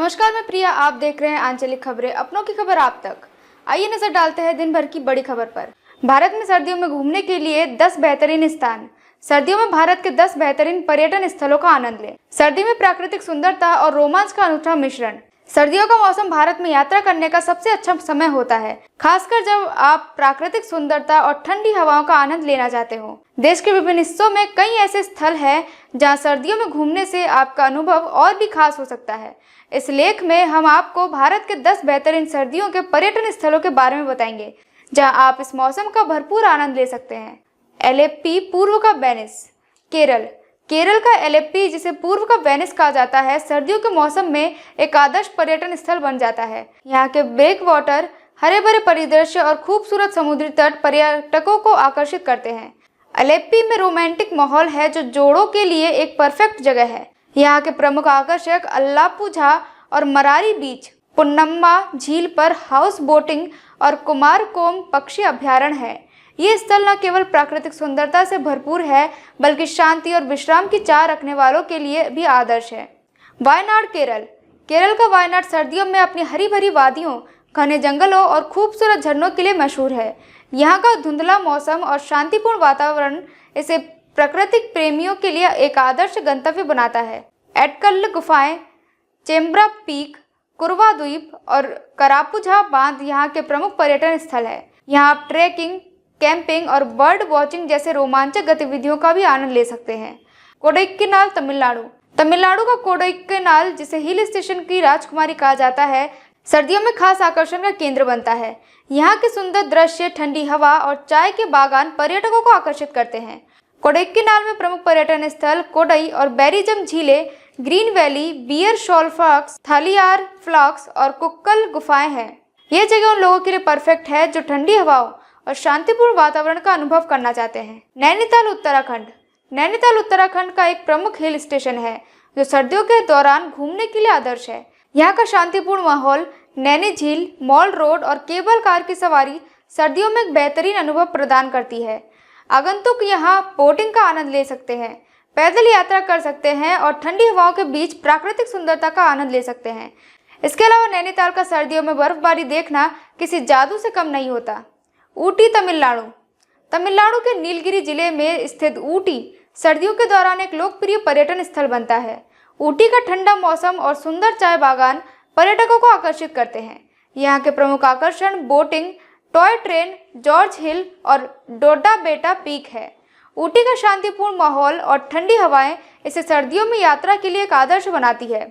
नमस्कार, मैं प्रिया। आप देख रहे हैं आंचलिक खबरें, अपनों की खबर आप तक। आइए नजर डालते हैं दिन भर की बड़ी खबर पर। भारत में सर्दियों में घूमने के लिए 10 बेहतरीन स्थान। सर्दियों में भारत के 10 बेहतरीन पर्यटन स्थलों का आनंद लें। सर्दी में प्राकृतिक सुंदरता और रोमांच का अनूठा मिश्रण। सर्दियों का मौसम भारत में यात्रा करने का सबसे अच्छा समय होता है, खासकर जब आप प्राकृतिक सुंदरता और ठंडी हवाओं का आनंद लेना चाहते हो। देश के विभिन्न हिस्सों में कई ऐसे स्थल हैं जहां सर्दियों में घूमने से आपका अनुभव और भी खास हो सकता है। इस लेख में हम आपको भारत के 10 बेहतरीन सर्दियों के पर्यटन स्थलों के बारे में बताएंगे, जहां आप इस मौसम का भरपूर आनंद ले सकते हैं। एलेप्पी, पूर्व का वेनिस। केरल का एलेप्पी, जिसे पूर्व का वेनिस कहा जाता है, सर्दियों के मौसम में एक आदर्श पर्यटन स्थल बन जाता है। यहाँ के ब्रेक वाटर, हरे भरे परिदृश्य और खूबसूरत समुद्री तट पर्यटकों को आकर्षित करते हैं। एलेप्पी में रोमांटिक माहौल है जो जोड़ों के लिए एक परफेक्ट जगह है। यहाँ के प्रमुख आकर्षक अल्लापुझा और मरारी बीच, पुन्नम्मा झील पर हाउस बोटिंग और कुमारकोम पक्षी अभ्यारण्य है। ये स्थल न केवल प्राकृतिक सुंदरता से भरपूर है, बल्कि शांति और विश्राम की चाह रखने वालों के लिए भी आदर्श है। वायनाड, केरल का वायनाड सर्दियों में अपनी हरी भरी वादियों, घने जंगलों और खूबसूरत झरनों के लिए मशहूर है। यहाँ का धुंधला मौसम और शांतिपूर्ण वातावरण इसे प्राकृतिक प्रेमियों के लिए एक आदर्श गंतव्य बनाता है। एटकल्ल गुफाएं, चेम्ब्रा पीक, कुरवा द्वीप और करापुझा बांध यहाँ के प्रमुख पर्यटन स्थल है। यहाँ आप ट्रेकिंग, कैंपिंग और बर्ड वॉचिंग जैसे रोमांचक गतिविधियों का भी आनंद ले सकते हैं। कोडाइकनाल, तमिलनाडु का कोडाइकनाल, जिसे हिल स्टेशन की राजकुमारी कहा जाता है, सर्दियों में खास आकर्षण का केंद्र बनता है। यहाँ के सुंदर दृश्य, ठंडी हवा और चाय के बागान पर्यटकों को आकर्षित करते हैं। कोडाइकनाल में प्रमुख पर्यटन स्थल कोडई और बेरिजम झीलें, ग्रीन वैली, बियर शॉल फ्लॉक्स, थालियार फ्लॉक्स और कुक्कल गुफाएं हैं। ये जगह उन लोगों के लिए परफेक्ट है जो ठंडी हवाओं और शांतिपूर्ण वातावरण का अनुभव करना चाहते हैं। नैनीताल उत्तराखंड का एक प्रमुख हिल स्टेशन है जो सर्दियों के दौरान घूमने के लिए आदर्श है। यहाँ का शांतिपूर्ण माहौल, नैनी झील, मॉल रोड और केबल कार की सवारी सर्दियों में एक बेहतरीन अनुभव प्रदान करती है। आगंतुक यहाँ बोटिंग का आनंद ले सकते हैं, पैदल यात्रा कर सकते हैं और ठंडी हवाओं के बीच प्राकृतिक सुंदरता का आनंद ले सकते हैं। इसके अलावा नैनीताल का सर्दियों में बर्फबारी देखना किसी जादू से कम नहीं होता। ऊटी, तमिलनाडु के नीलगिरी जिले में स्थित ऊटी सर्दियों के दौरान एक लोकप्रिय पर्यटन स्थल बनता है। ऊटी का ठंडा मौसम और सुंदर चाय बागान पर्यटकों को आकर्षित करते हैं। यहाँ के प्रमुख आकर्षण बोटिंग, टॉय ट्रेन, जॉर्ज हिल और डोडा बेटा पीक है। ऊटी का शांतिपूर्ण माहौल और ठंडी हवाएं इसे सर्दियों में यात्रा के लिए एक आदर्श बनाती है।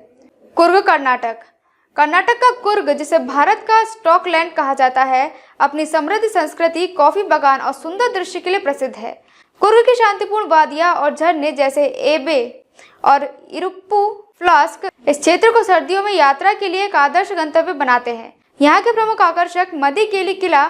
कुर्ग, कर्नाटक का कुर्ग, जिसे भारत का स्कॉटलैंड कहा जाता है, अपनी समृद्ध संस्कृति, कॉफी बागान और सुंदर दृश्य के लिए प्रसिद्ध है। कुर्ग की शांतिपूर्ण वादियां और झरने जैसे एबे और इरुप्पु फ्लास्क इस क्षेत्र को सर्दियों में यात्रा के लिए एक आदर्श गंतव्य बनाते हैं। यहाँ के प्रमुख आकर्षक मदिकेली किला,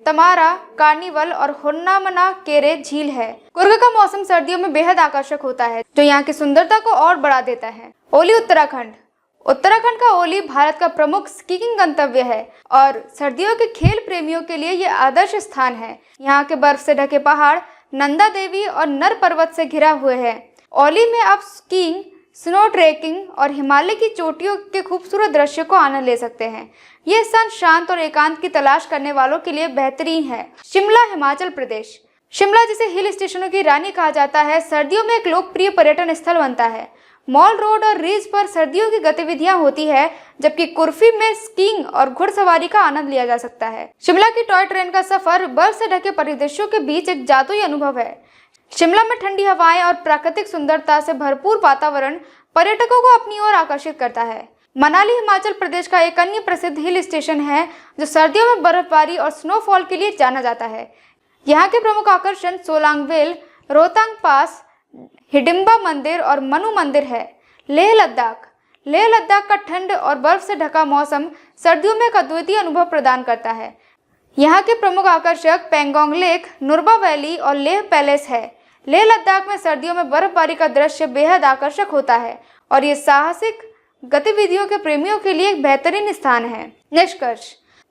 तमारा कार्निवल और होन्नामना केरे झील है। कुर्ग का मौसम सर्दियों में बेहद आकर्षक होता है, जो यहाँ की सुंदरता को और बढ़ा देता है। ओली, उत्तराखंड का ओली भारत का प्रमुख स्कीइंग गंतव्य है और सर्दियों के खेल प्रेमियों के लिए यह आदर्श स्थान है। यहाँ के बर्फ से ढके पहाड़, नंदा देवी और नर पर्वत से घिरा हुए हैं। ओली में आप स्कीइंग, स्नो ट्रेकिंग और हिमालय की चोटियों के खूबसूरत दृश्य को आनंद ले सकते हैं। यह स्थान शांत और एकांत की तलाश करने वालों के लिए बेहतरीन है। शिमला, हिमाचल प्रदेश। शिमला, जिसे हिल स्टेशनों की रानी कहा जाता है, सर्दियों में एक लोकप्रिय पर्यटन स्थल बनता है। मॉल रोड और रिज पर सर्दियों की गतिविधियां होती है, जबकि कुर्फी में स्कीइंग और घुड़सवारी का आनंद लिया जा सकता है। शिमला की टॉय ट्रेन का सफर बर्फ से ढके परिदृश्यों के बीच एक जादुई अनुभव है। शिमला में ठंडी हवाएं और प्राकृतिक सुंदरता से भरपूर वातावरण पर्यटकों को अपनी ओर आकर्षित करता है। मनाली, हिमाचल प्रदेश का एक अन्य प्रसिद्ध हिल स्टेशन है जो सर्दियों में बर्फबारी और स्नोफॉल के लिए जाना जाता है। यहाँ के प्रमुख आकर्षण सोलांगवेल, रोहतांग पास, हिडिंबा मंदिर और मनु मंदिर है। लेह लद्दाख का ठंड और बर्फ से ढका मौसम सर्दियों में एक अद्वितीय अनुभव प्रदान करता है। यहाँ के प्रमुख आकर्षक पेंगोंग लेक, नुब्रा वैली और लेह पैलेस है। लेह लद्दाख में सर्दियों में बर्फबारी का दृश्य बेहद आकर्षक होता है और ये साहसिक गतिविधियों के प्रेमियों के लिए एक बेहतरीन स्थान है। निष्कर्ष,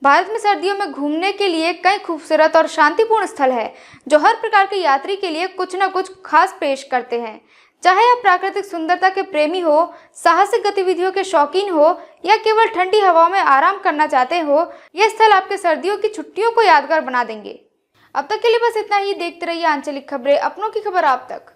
भारत में सर्दियों में घूमने के लिए कई खूबसूरत और शांतिपूर्ण स्थल है जो हर प्रकार के यात्री के लिए कुछ न कुछ खास पेश करते हैं। चाहे आप प्राकृतिक सुंदरता के प्रेमी हो, साहसिक गतिविधियों के शौकीन हो या केवल ठंडी हवाओं में आराम करना चाहते हो, यह स्थल आपके सर्दियों की छुट्टियों को यादगार बना देंगे। अब तक के लिए बस इतना ही। देखते रहिए आंचलिक खबरें, अपनों की खबर आप तक।